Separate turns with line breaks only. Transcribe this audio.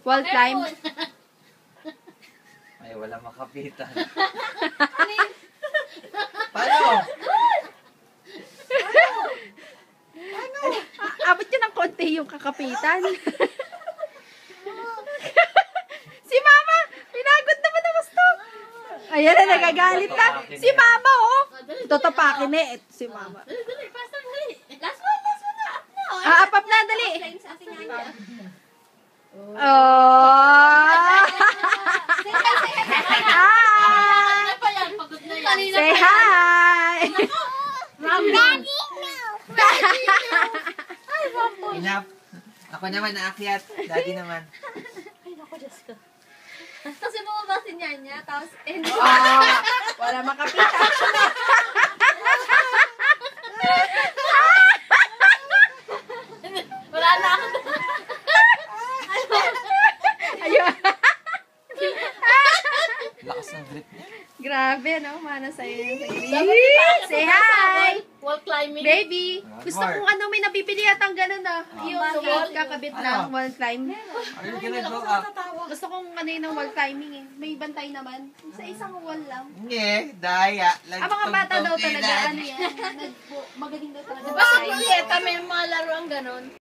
Wall climb.
Ay, wala makapitan. Paano?
Abot yun ng konti yung kakapitan. Si Mama! Pinagod naman ang gusto. Ayan na, nagagalit na. Si Mama, oh. Totopakin eh. Si Mama.
Dali, faster, dali. Last one na. Up na.
Up na, dali.
Sa ating anya.
Oh!
Ano pa yan? Pagod na yan.
Say hi!
Enough. Ako naman naakyat. Daddy naman.
Ay, naku, Diyos ko. Kasi bumaba si Nyanya, tapos,
Wala makapitan.
wala na ako.
Ayun.
Lakas ng grip niya.
Grabe, no? Mana sa'yo.
Dapat ipasok
Say
mo sa
hi!
wall climbing.
Baby, gusto kong ano, may napipili yatang ganun ah. Yung
bakit?
kakabit lang, wall climb.
Are you gonna go up?
Gusto kong ano yun ng wall climbing eh. May bantay naman. Sa isang wall lang.
Hindi, daya.
Ang mga bata daw talaga, ano yan, magaling daw talaga.
Bakit Julieta may mga laruan ganon?